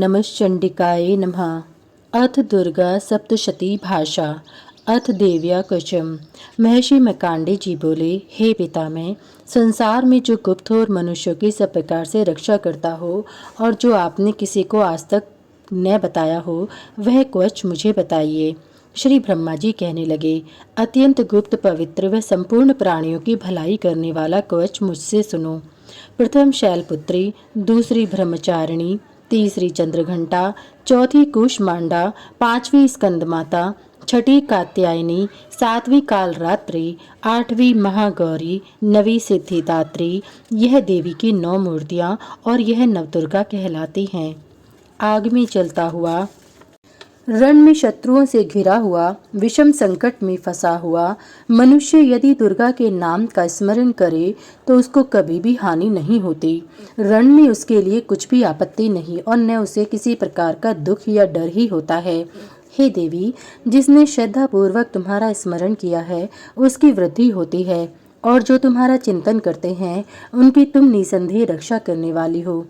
नमश्चंडिकाय नमः। अथ दुर्गा सप्तशती भाषा। अथ देव्या कवचम। महर्षि मार्कंडेय जी बोले, हे पितामह, संसार में जो गुप्त और मनुष्यों की सब प्रकार से रक्षा करता हो और जो आपने किसी को आज तक न बताया हो, वह कवच मुझे बताइए। श्री ब्रह्मा जी कहने लगे, अत्यंत गुप्त, पवित्र व संपूर्ण प्राणियों की भलाई करने वाला कवच मुझसे सुनो। प्रथम शैलपुत्री, दूसरी ब्रह्मचारिणी, तीसरी चंद्रघंटा, चौथी कुष्मांडा, पांचवी स्कंदमाता, छठी कात्यायनी, सातवीं कालरात्रि, आठवीं महागौरी, नवीं सिद्धिदात्री। यह देवी की 9 मूर्तियां और यह नवदुर्गा कहलाती हैं। आग में जलता हुआ, रण में शत्रुओं से घिरा हुआ, विषम संकट में फंसा हुआ मनुष्य यदि दुर्गा के नाम का स्मरण करे तो उसको कभी भी हानि नहीं होती। रण में उसके लिए कुछ भी आपत्ति नहीं और न उसे किसी प्रकार का दुख या डर ही होता है। हे देवी, जिसने श्रद्धा पूर्वक तुम्हारा स्मरण किया है उसकी वृद्धि होती है और जो तुम्हारा चिंतन करते हैं उनकी तुम निसंदेह रक्षा करने वाली हो।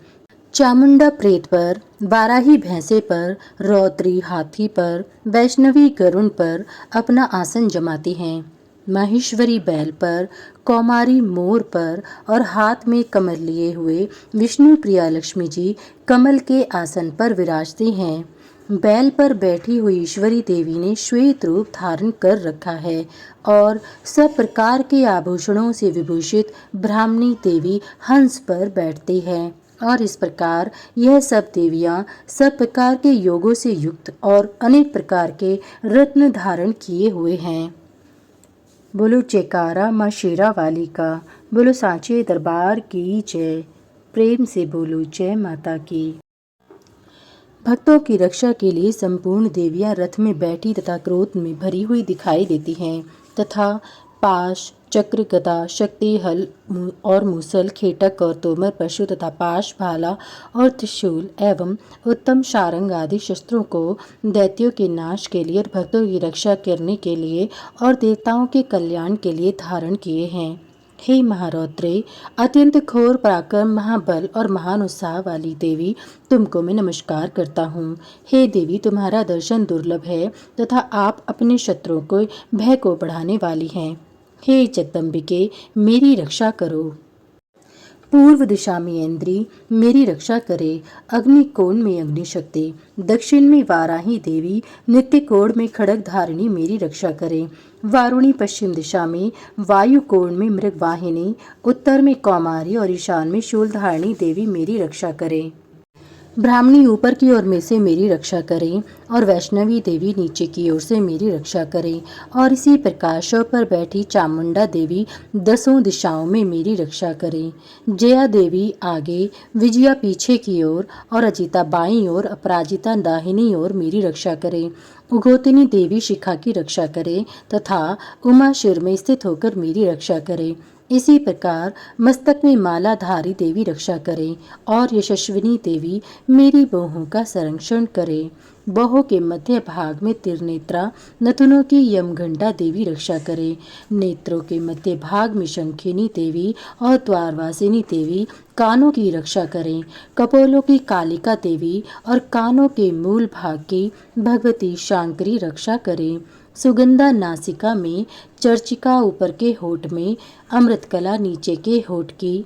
चामुंडा प्रेत पर, बाराही भैंसे पर, रौद्री हाथी पर, वैष्णवी गरुण पर अपना आसन जमाती हैं। माहेश्वरी बैल पर, कौमारी मोर पर और हाथ में कमल लिए हुए विष्णु प्रिया लक्ष्मी जी कमल के आसन पर विराजती हैं। बैल पर बैठी हुई ईश्वरी देवी ने श्वेत रूप धारण कर रखा है और सब प्रकार के आभूषणों से विभूषित ब्राह्मणी देवी हंस पर बैठती है। और इस प्रकार यह सब देवियां सब प्रकार के योगों से युक्त और अनेक प्रकार के रत्न धारण किए हुए हैं। बोलो जयकारा माँ शेरा वाली का। बोलो सांचे दरबार की जय। प्रेम से बोलो जय माता की। भक्तों की रक्षा के लिए संपूर्ण देवियां रथ में बैठी तथा क्रोध में भरी हुई दिखाई देती हैं तथा पाश, चक्र, गदा, शक्ति, हल और मूसल, खेटक और तोमर, पशु तथा पाश, भाला और त्रिशूल एवं उत्तम शारंग आदि शस्त्रों को दैत्यों के नाश के लिए और भक्तों की रक्षा करने के लिए और देवताओं के कल्याण के लिए धारण किए हैं। हे महारौद्रे, अत्यंत घोर पराक्रम, महाबल और महान उत्साह वाली देवी, तुमको मैं नमस्कार करता हूँ। हे देवी, तुम्हारा दर्शन दुर्लभ है तथा आप अपने शत्रुओं को भय को बढ़ाने वाली हैं। हे जगदम्बिके, मेरी रक्षा करो। पूर्व दिशा में इंद्री मेरी रक्षा करे, अग्निकोण में अग्निशक्ति, दक्षिण में वाराही देवी, नित्य कोण में खड़ग धारिणी मेरी रक्षा करे। वारुणी पश्चिम दिशा में, वायु कोण में मृगवाहिनी, उत्तर में कौमारी और ईशान में शूलधारिणी देवी मेरी रक्षा करे। ब्राह्मणी ऊपर की ओर में से मेरी रक्षा करें और वैष्णवी देवी नीचे की ओर से मेरी रक्षा करें और इसी प्रकार शव पर बैठी चामुंडा देवी 10 दिशाओं में मेरी रक्षा करें। जया देवी आगे, विजया पीछे की ओर और अजिता बाईं ओर, अपराजिता दाहिनी ओर मेरी रक्षा करें। उगोतिनी देवी शिखा की रक्षा करें तथा उमा शिर में स्थित होकर मेरी रक्षा करें। इसी प्रकार मस्तक में मालाधारी देवी रक्षा करे और यशस्विनी देवी मेरी बाहों का संरक्षण करे। बाहों के मध्य भाग में त्रिनेत्रा, नथुनों की यमघंटा देवी रक्षा करे। नेत्रों के मध्य भाग में शंखिनी देवी और द्वारवासिनी देवी कानों की रक्षा करें। कपोलों की कालिका देवी और कानों के मूल भाग की भगवती शांकरी रक्षा करें। सुगंधा नासिका में, चर्चिका ऊपर के होठ में, अमृतकला नीचे के होठ की,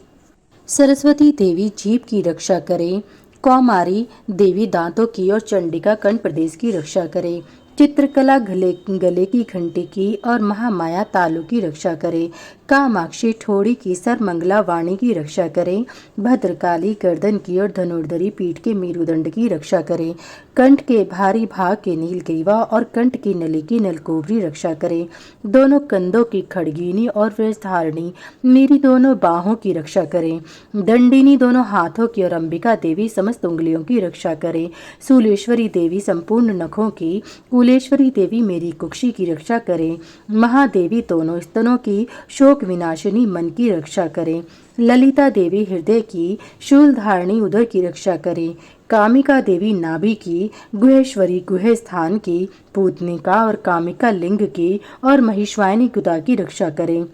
सरस्वती देवी जीभ की रक्षा करें। कौमारी देवी दांतों की और चंडिका कंठ प्रदेश की रक्षा करें। चित्रकला गले की घंटी की और महामाया तालु की रक्षा करें। कामाक्षी ठोड़ी की, सरमंगला वाणी की रक्षा करें। भद्रकाली गर्दन की और धनुर्धरी पीठ के मेरुदंड की रक्षा करें। कंठ के भारी भाग के नीलग्रीवा और कंठ की नली की नलकोबरी रक्षा करें। दोनों कंधों की खड़गीनी और वृषधारिणी मेरी दोनों बाहों की रक्षा करें। दंडिनी दोनों हाथों की और अंबिका देवी समस्त उंगलियों की रक्षा करें। शूलेश्वरी देवी संपूर्ण नखों की, कुलेश्वरी देवी मेरी कुक्षी की रक्षा करें। महादेवी दोनों स्तनों की, शोक विनाशिनी मन की रक्षा करें। ललिता देवी हृदय की, शूलधारिणी उदर की रक्षा करें। कामिका देवी नाभि की, गुहेश्वरी गुहे स्थान की, पूतनिका और कामिका लिंग की और महिष्वाहिनी गुदा की रक्षा करें।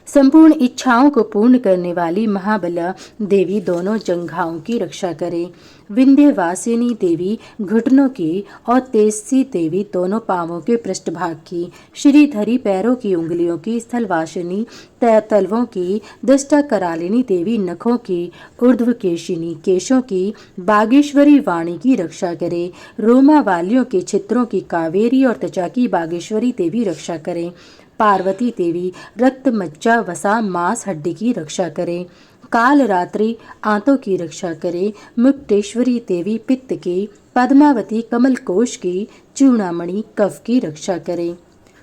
संपूर्ण इच्छाओं को पूर्ण करने वाली महाबला देवी दोनों जंघाओं की रक्षा करे। विंध्यवासिनी देवी घुटनों की और तेजसी देवी दोनों पांवों के पृष्ठभाग की, श्रीधरी पैरों की उंगलियों की, स्थलवासिनी तलवों की, दष्टा करालिनी देवी नखों की, ऊर्ध्वकेशिनी केशों की, बागेश्वरी वाणी की रक्षा करे। रोमा वालियों के छित्रों की कावेरी और त्वचा की बागेश्वरी देवी रक्षा करे। पार्वती देवी रक्त मज्जा वसा मांस हड्डी की रक्षा करे। काल रात्रि आंतों की रक्षा करे। मुक्तेश्वरी देवी पित्त की, पद्मावती कमल कोश की, चूड़ामणि कफ की रक्षा करे।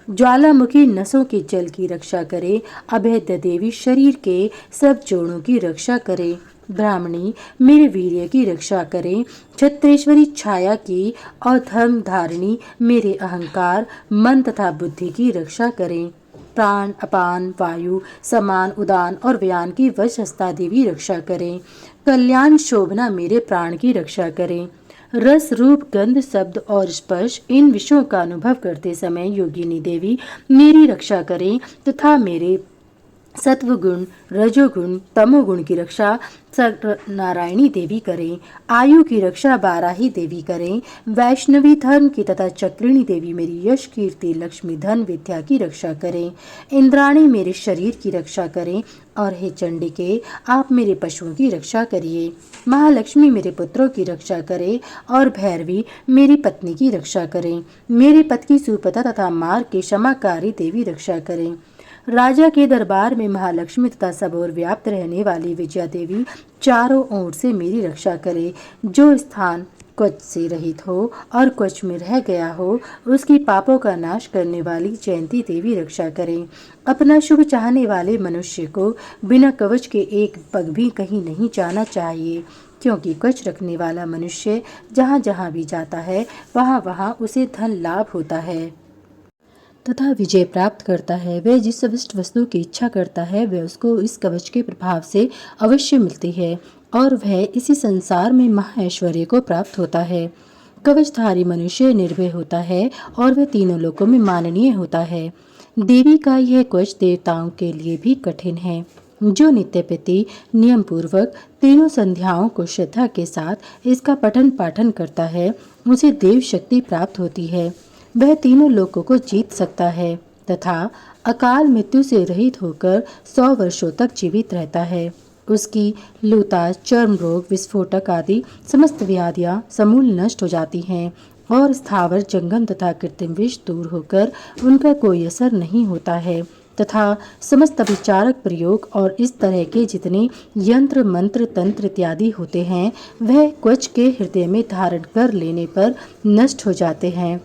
ज्वालामुखी नसों के जल की रक्षा करे। अभेद्य देवी शरीर के सब जोड़ों की रक्षा करे। ब्राह्मणी मेरे वीर्य की रक्षा करे। छत्रेश्वरी छाया की और धर्म धारिणी मेरे अहंकार मन तथा बुद्धि की रक्षा करें। प्राण अपान वायु समान उदान और व्यान की वशस्ता देवी रक्षा करें। कल्याण शोभना मेरे प्राण की रक्षा करें। रस रूप गंध शब्द और स्पर्श इन विषयों का अनुभव करते समय योगिनी देवी मेरी रक्षा करें तथा मेरे सत्वगुण रजोगुण तमोगुण की रक्षा नारायणी देवी करें। आयु की रक्षा बाराही देवी करें। वैष्णवी धर्म की तथा चक्रिणी देवी मेरी यश कीर्ति लक्ष्मी धन विद्या की रक्षा करें। इंद्राणी मेरे शरीर की रक्षा करें और हे चंडिके आप मेरे पशुओं की रक्षा करिए। महालक्ष्मी मेरे पुत्रों की रक्षा करे और भैरवी मेरी पत्नी की रक्षा करें। मेरे पति की सुपथा तथा मार्ग की क्षमाकारी देवी रक्षा करें। राजा के दरबार में महालक्ष्मी तथा सब ओर व्याप्त रहने वाली विजया देवी चारों ओर से मेरी रक्षा करे। जो स्थान क्वच से रहित हो और क्वच में रह गया हो उसकी पापों का नाश करने वाली जयंती देवी रक्षा करें। अपना शुभ चाहने वाले मनुष्य को बिना कवच के एक पग भी कहीं नहीं जाना चाहिए, क्योंकि कवच रखने वाला मनुष्य जहाँ जहाँ भी जाता है वहाँ वहाँ उसे धन लाभ होता है तथा विजय प्राप्त करता है। वह जिस अविष्ट वस्तु की इच्छा करता है वह उसको इस कवच के प्रभाव से अवश्य मिलती है और वह इसी संसार में महाऐश्वर्य को प्राप्त होता है। कवचधारी मनुष्य निर्भय होता है और वह तीनों लोकों में माननीय होता है। देवी का यह कवच देवताओं के लिए भी कठिन है। जो नित्य प्रति नियम पूर्वक तीनों संध्याओं को श्रद्धा के साथ इसका पठन पाठन करता है उसे देव शक्ति प्राप्त होती है। वह तीनों लोकों को जीत सकता है तथा अकाल मृत्यु से रहित होकर 100 वर्षों तक जीवित रहता है। उसकी लूता चर्म रोग विस्फोटक आदि समस्त व्याधियां समूल नष्ट हो जाती हैं और स्थावर जंगम तथा कृत्रिम विष दूर होकर उनका कोई असर नहीं होता है तथा समस्त विचारक प्रयोग और इस तरह के जितने यंत्र मंत्र तंत्र इत्यादि होते हैं वह क्वच के हृदय में धारण कर लेने पर नष्ट हो जाते हैं।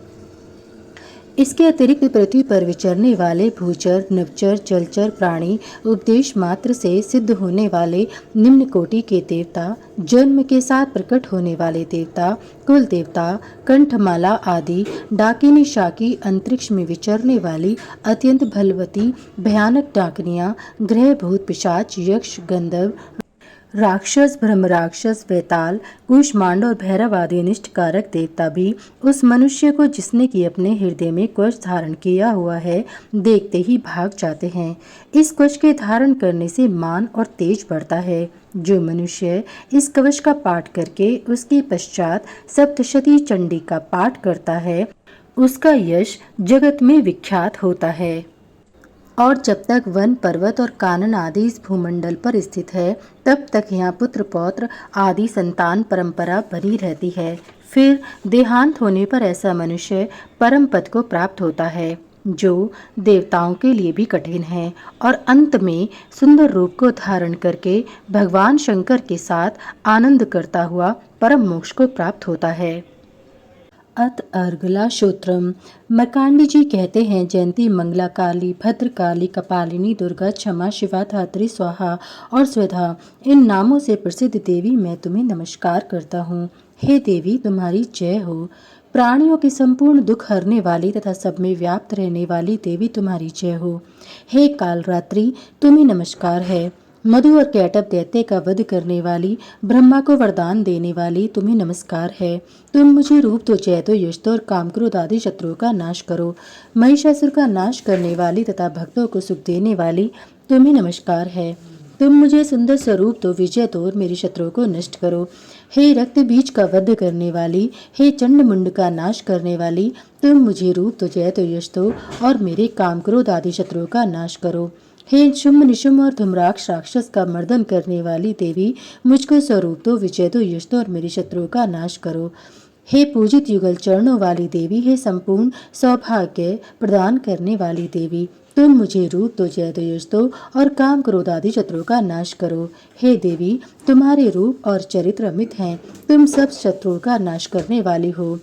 इसके अतिरिक्त पृथ्वी पर विचरने वाले भूचर नवचर जलचर प्राणी उपदेश मात्र से सिद्ध होने वाले निम्न कोटि के देवता जन्म के साथ प्रकट होने वाले देवता कुल देवता कंठमाला आदि डाकिनी शाकी अंतरिक्ष में विचरने वाली अत्यंत बलवती भयानक डाकनियां ग्रह भूत पिशाच यक्ष गंधर्व राक्षस ब्रह्म राक्षस वेताल कूष्मांड और भैरव आदि अनिष्ट कारक देवता भी उस मनुष्य को जिसने कि अपने हृदय में कवच धारण किया हुआ है देखते ही भाग जाते हैं। इस कवच के धारण करने से मान और तेज बढ़ता है। जो मनुष्य इस कवच का पाठ करके उसके पश्चात सप्तशती चंडी का पाठ करता है उसका यश जगत में विख्यात होता है और जब तक वन पर्वत और कानन आदि इस भूमंडल पर स्थित है तब तक यहाँ पुत्र पौत्र आदि संतान परंपरा बनी रहती है। फिर देहांत होने पर ऐसा मनुष्य परम पद को प्राप्त होता है जो देवताओं के लिए भी कठिन है और अंत में सुंदर रूप को धारण करके भगवान शंकर के साथ आनंद करता हुआ परम मोक्ष को प्राप्त होता है। अत अर्गला श्रोत्रम मर्कांडी जी कहते हैं, जयंती मंगला काली भद्र काली कपालिनी दुर्गा क्षमा शिवा धात्री स्वाहा और स्वधा इन नामों से प्रसिद्ध देवी मैं तुम्हें नमस्कार करता हूँ। हे देवी तुम्हारी जय हो। प्राणियों के संपूर्ण दुख हरने वाली तथा सब में व्याप्त रहने वाली देवी तुम्हारी जय हो। हे कालरात्रि तुम्हें नमस्कार है। मधु और कैटब दैत्य का वध करने वाली ब्रह्मा को वरदान देने वाली तुम्हें नमस्कार है। तुम मुझे रूप तो जय तो यश तो और काम क्रोध आदि शत्रुओं का नाश करो। महिषासुर का नाश करने वाली तथा भक्तों को सुख देने वाली तुम्हें नमस्कार है। तुम मुझे सुंदर स्वरूप दो, विजय दो और मेरे शत्रुओं को नष्ट करो। हे रक्त बीज का वध करने वाली, हे चंड मुंड का नाश करने वाली, तुम मुझे रूप दो, जय दो, यश दो और मेरे काम क्रोध आदि शत्रुओं का नाश करो। हे शुंभ निशुंभ और धूम्राक्ष राक्षस का मर्दन करने वाली देवी, मुझको स्वरूप दो, विजय दो, यश दो और मेरे शत्रुओं का नाश करो। हे पूजित युगल चरणों वाली देवी, हे संपूर्ण सौभाग्य प्रदान करने वाली देवी, तुम मुझे रूप दो, जय दो, यश दो और काम क्रोध आदि शत्रुओं का नाश करो। हे देवी, तुम्हारे रूप और चरित्र अमित हैं, तुम सब शत्रुओं का नाश करने वाली हो।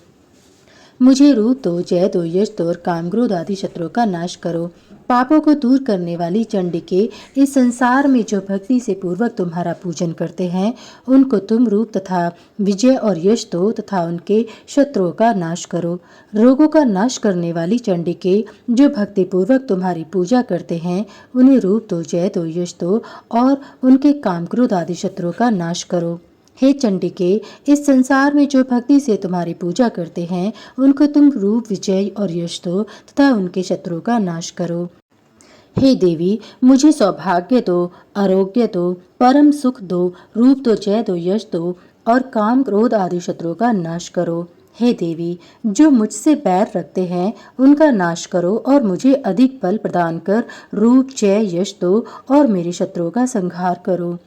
मुझे रूप दो, जय दो, यश दो और काम क्रोध आदि शत्रुओं का नाश करो। पापों को दूर करने वाली चंडिके, इस संसार में जो भक्ति से पूर्वक तुम्हारा पूजन करते हैं, उनको तुम रूप तथा विजय और यश दो तथा उनके शत्रुओं का नाश करो। रोगों का नाश करने वाली चंडिके, जो भक्ति पूर्वक तुम्हारी पूजा करते हैं, उन्हें रूप दो, जय दो, यश दो और उनके काम क्रोध आदि शत्रुओं का नाश करो। हे चंडिके, इस संसार में जो भक्ति से तुम्हारी पूजा करते हैं, उनको तुम रूप, विजय और यश दो तथा उनके शत्रुओं का नाश करो। हे देवी, मुझे सौभाग्य दो, आरोग्य दो, परम सुख दो, रूप दो, जय दो, यश दो और काम क्रोध आदि शत्रुओं का नाश करो। हे देवी, जो मुझसे बैर रखते हैं, उनका नाश करो और मुझे अधिक बल प्रदान कर रूप, जय, यश दो और मेरे शत्रुओं का संहार करो।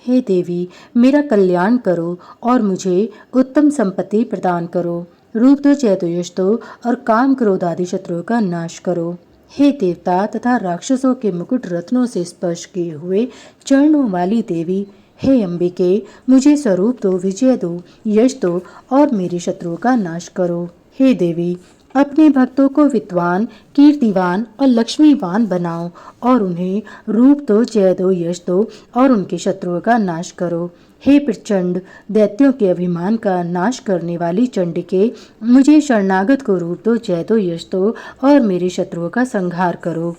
हे देवी, मेरा कल्याण करो और मुझे उत्तम संपत्ति प्रदान करो। रूप दो, जय दो, यश दो और काम क्रोध आदि शत्रुओं का नाश करो। हे देवता तथा राक्षसों के मुकुट रत्नों से स्पर्श किए हुए चरणों वाली देवी, हे अंबिके, मुझे स्वरूप दो, विजय दो, यश दो और मेरे शत्रुओं का नाश करो। हे देवी, अपने भक्तों को विद्वान, कीर्तिवान और लक्ष्मीवान बनाओ और उन्हें रूप दो, जय दो, यश दो और उनके शत्रुओं का नाश करो। हे प्रचंड, दैत्यों के अभिमान का नाश करने वाली चंडिके, मुझे शरणागत को रूप दो, जय दो, यश दो और मेरे शत्रुओं का संहार करो।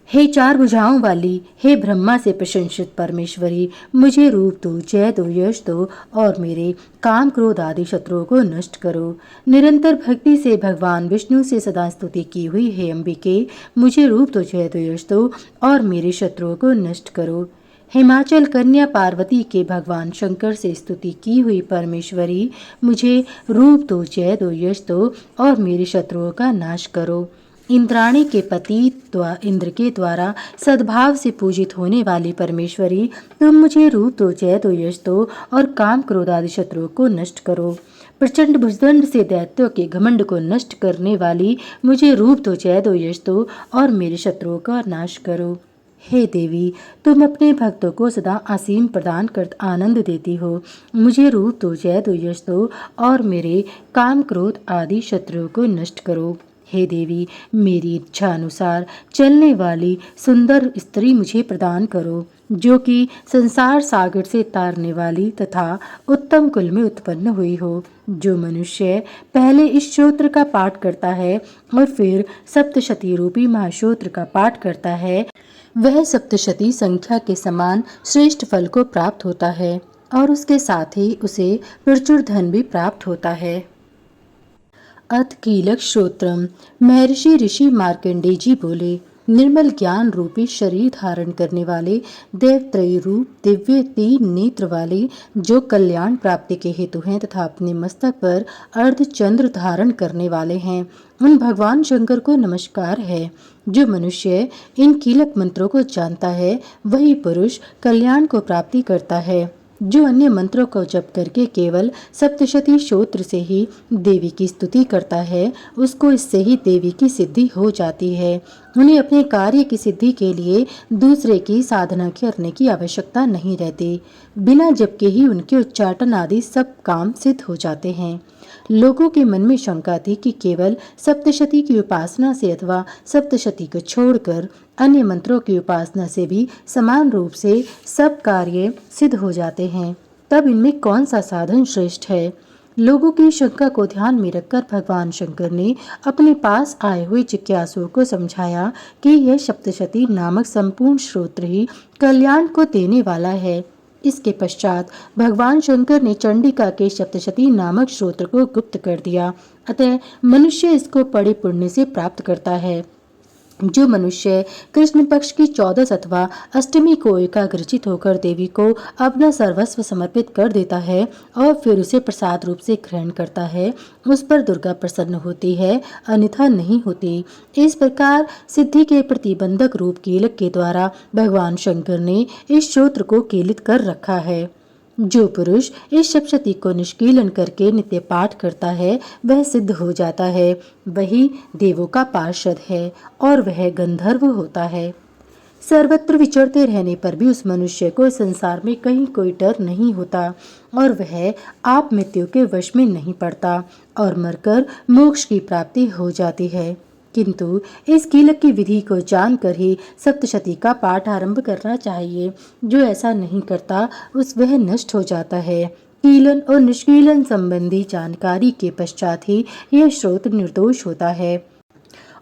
हे चार भुजाओं वाली, हे ब्रह्मा से प्रशंसित परमेश्वरी, मुझे रूप दो, जय दो, यश दो और मेरे काम क्रोध आदि शत्रुओं को नष्ट करो। निरंतर भक्ति से भगवान विष्णु से सदा स्तुति की हुई हे अंबिके, मुझे रूप दो, जय दो, यश दो और मेरे शत्रुओं को नष्ट करो। हिमाचल कन्या पार्वती के भगवान शंकर से स्तुति की हुई परमेश्वरी, मुझे रूप दो, जय दो, यश दो और मेरे शत्रुओं का नाश करो। इंद्राणी के पति इंद्र के द्वारा सद्भाव से पूजित होने वाली परमेश्वरी, तुम मुझे रूप दो, जय दो, यश दो और काम क्रोध आदि शत्रुओं को नष्ट करो। प्रचंड भुजदंड से दैत्यों के घमंड को नष्ट करने वाली, मुझे रूप दो, जय दो, यश दो और मेरे शत्रुओं का नाश करो। हे देवी, तुम अपने भक्तों को सदा असीम प्रदान कर आनंद देती हो। मुझे रूप दो, जय दो, यश दो और मेरे काम क्रोध आदि शत्रुओं को नष्ट करो। हे देवी, मेरी इच्छा अनुसार चलने वाली सुंदर स्त्री मुझे प्रदान करो, जो कि संसार सागर से तारने वाली तथा उत्तम कुल में उत्पन्न हुई हो। जो मनुष्य पहले इस श्रोत्र का पाठ करता है और फिर सप्तशती रूपी महाश्रोत्र का पाठ करता है, वह सप्तशती संख्या के समान श्रेष्ठ फल को प्राप्त होता है और उसके साथ ही उसे प्रचुर धन भी प्राप्त होता है। अथ कीलक श्रोत्रम। महर्षि ऋषि मार्कंडेय जी बोले, निर्मल ज्ञान रूपी शरीर धारण करने वाले, देवत्रयी रूप, दिव्य 3 नेत्र वाले, जो कल्याण प्राप्ति के हेतु हैं तथा अपने मस्तक पर अर्धचंद्र धारण करने वाले हैं, उन भगवान शंकर को नमस्कार है। जो मनुष्य इन कीलक मंत्रों को जानता है, वही पुरुष कल्याण को प्राप्ति करता है। जो अन्य मंत्रों को जप करके केवल सप्तशती श्रोत्र से ही देवी की स्तुति करता है, उसको इससे ही देवी की सिद्धि हो जाती है। उन्हें अपने कार्य की सिद्धि के लिए दूसरे की साधना करने की आवश्यकता नहीं रहती। बिना जप के ही उनके उच्चाटन आदि सब काम सिद्ध हो जाते हैं। लोगों के मन में शंका थी कि केवल सप्तशती की उपासना से अथवा सप्तशती को छोड़कर अन्य मंत्रों की उपासना से भी समान रूप से सब कार्य सिद्ध हो जाते हैं, तब इनमें कौन सा साधन श्रेष्ठ है? लोगों की शंका को ध्यान में रखकर भगवान शंकर ने अपने पास आए हुए जिज्ञासुओं को समझाया कि यह सप्तशती नामक संपूर्ण श्रोत्र ही कल्याण को देने वाला है। इसके पश्चात भगवान शंकर ने चंडिका के सप्तशती नामक श्रोत्र को गुप्त कर दिया, अतः मनुष्य इसको बड़े पुण्य से प्राप्त करता है। जो मनुष्य कृष्ण पक्ष की 14 अथवा अष्टमी को एकाग्रचित होकर देवी को अपना सर्वस्व समर्पित कर देता है और फिर उसे प्रसाद रूप से ग्रहण करता है, उस पर दुर्गा प्रसन्न होती है, अन्यथा नहीं होती। इस प्रकार सिद्धि के प्रतिबंधक रूप कीलक के द्वारा भगवान शंकर ने इस श्रोत्र को कीलित कर रखा है। जो पुरुष इस सप्तशती को निष्कीलन करके नित्य पाठ करता है वह सिद्ध हो जाता है, वही देवों का पार्षद है और वह गंधर्व होता है। सर्वत्र विचरते रहने पर भी उस मनुष्य को संसार में कहीं कोई डर नहीं होता और वह आप मृत्यु के वश में नहीं पड़ता और मरकर मोक्ष की प्राप्ति हो जाती है। किंतु इस कीलक की विधि को जानकर ही सप्तशती का पाठ आरंभ करना चाहिए। जो ऐसा नहीं करता उस वह नष्ट हो जाता है। कीलन और निष्कीलन संबंधी जानकारी के पश्चात ही यह श्रोत्र निर्दोष होता है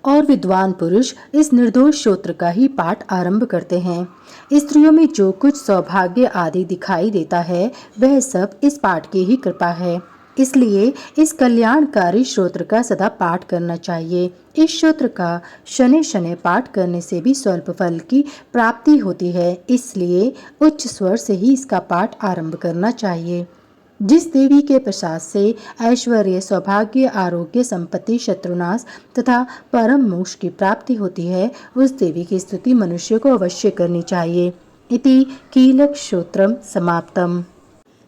और विद्वान पुरुष इस निर्दोष श्रोत्र का ही पाठ आरंभ करते हैं। स्त्रियों में जो कुछ सौभाग्य आदि दिखाई देता है वह सब इस पाठ की ही कृपा है। इसलिए इस कल्याणकारी श्रोत्र का सदा पाठ करना चाहिए। इस श्रोत्र का शनि शनि पाठ करने से भी स्वल्प फल की प्राप्ति होती है, इसलिए उच्च स्वर से ही इसका पाठ आरंभ करना चाहिए। जिस देवी के प्रसाद से ऐश्वर्य, सौभाग्य, आरोग्य, संपत्ति, शत्रुनाश तथा परम मोक्ष की प्राप्ति होती है, उस देवी की स्तुति मनुष्य को अवश्य करनी चाहिए। इति कीलक श्रोत्रम समाप्तम।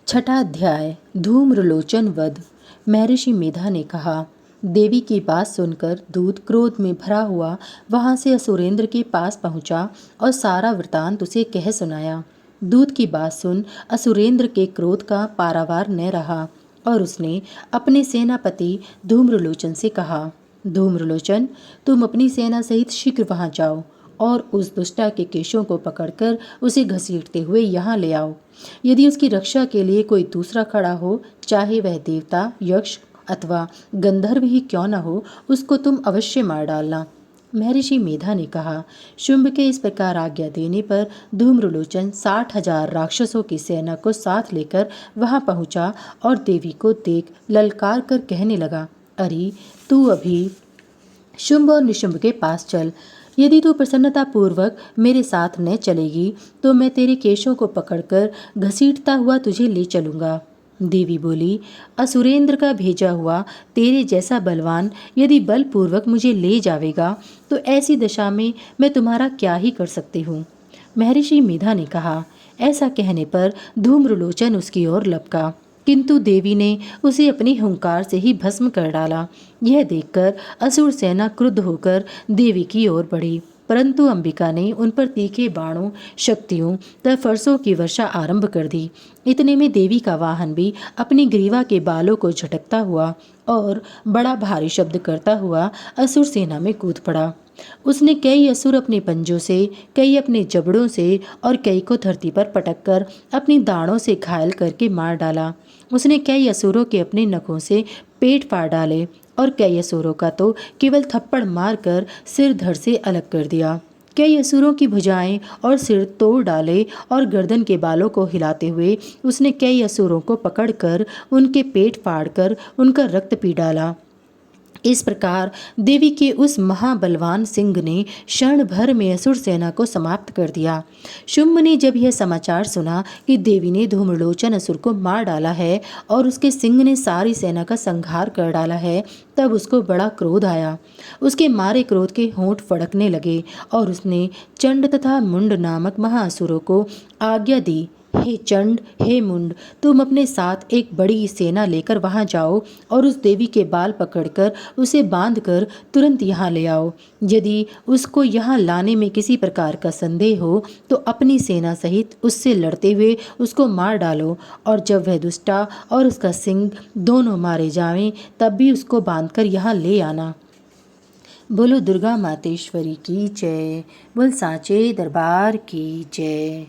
छठा अध्याय धूम्रलोचन वध। महर्षि मेधा ने कहा, देवी की बात सुनकर दूत क्रोध में भरा हुआ वहां से असुरेंद्र के पास पहुंचा और सारा वृतांत उसे कह सुनाया। दूत की बात सुन असुरेंद्र के क्रोध का पारावार न रहा और उसने अपने सेनापति धूम्रलोचन से कहा, धूम्रलोचन, तुम अपनी सेना सहित शीघ्र वहां जाओ और उस दुष्टा के केशों को पकड़कर उसे घसीटते हुए यहाँ ले आओ। यदि उसकी रक्षा के लिए कोई दूसरा खड़ा हो, चाहे वह देवता, यक्ष अथवा गंधर्व ही क्यों न हो, उसको तुम अवश्य मार डालना। महर्षि मेधा ने कहा। शुंभ के इस प्रकार आज्ञा देने पर धूम्रलोचन 60,000 राक्षसों की सेना को साथ लेकर वहां पहुंचा और देवी को देख ललकार कर कहने लगा, अरे तू अभी शुंभ और निशुंभ के पास चल। यदि तू प्रसन्नता पूर्वक मेरे साथ न चलेगी तो मैं तेरे केशों को पकड़कर घसीटता हुआ तुझे ले चलूंगा। देवी बोली, असुरेंद्र का भेजा हुआ तेरे जैसा बलवान यदि बलपूर्वक मुझे ले जावेगा तो ऐसी दशा में मैं तुम्हारा क्या ही कर सकती हूँ। महर्षि मेधा ने कहा। ऐसा कहने पर धूम्रलोचन उसकी ओर लपका, किंतु देवी ने उसे अपनी हुंकार से ही भस्म कर डाला। यह देखकर असुर सेना क्रुद्ध होकर देवी की ओर बढ़ी, परंतु अंबिका ने उन पर तीखे बाणों, शक्तियों तथा फरसों की वर्षा आरंभ कर दी। इतने में देवी का वाहन भी अपनी ग्रीवा के बालों को झटकता हुआ और बड़ा भारी शब्द करता हुआ असुर सेना में कूद पड़ा। उसने कई असुर अपने पंजों से, कई अपने जबड़ों से और कई को धरती पर पटककर अपनी दाढ़ों से घायल करके मार डाला। उसने कई असुरों के अपने नखों से पेट फाड़ डाले और कई असुरों का तो केवल थप्पड़ मारकर सिर धड़ से अलग कर दिया। कई असुरों की भुजाएं और सिर तोड़ डाले और गर्दन के बालों को हिलाते हुए उसने कई असुरों को पकड़कर उनके पेट फाड़कर उनका रक्त पी डाला। इस प्रकार देवी के उस महाबलवान सिंह ने क्षण भर में असुर सेना को समाप्त कर दिया। शुंभ ने जब यह समाचार सुना कि देवी ने धूम्रलोचन असुर को मार डाला है और उसके सिंह ने सारी सेना का संहार कर डाला है, तब उसको बड़ा क्रोध आया। उसके मारे क्रोध के होंठ फड़कने लगे और उसने चंड तथा मुंड नामक महाअसुरों को आज्ञा दी, हे चंड, हे मुंड, तुम अपने साथ एक बड़ी सेना लेकर वहां जाओ और उस देवी के बाल पकड़कर उसे बांधकर तुरंत यहाँ ले आओ। यदि उसको यहाँ लाने में किसी प्रकार का संदेह हो तो अपनी सेना सहित उससे लड़ते हुए उसको मार डालो और जब वह दुष्टा और उसका सिंह दोनों मारे जावें तब भी उसको बांधकर यहाँ ले आना। बोलो दुर्गा मातेश्वरी की जय। बोल सांचे दरबार की जय।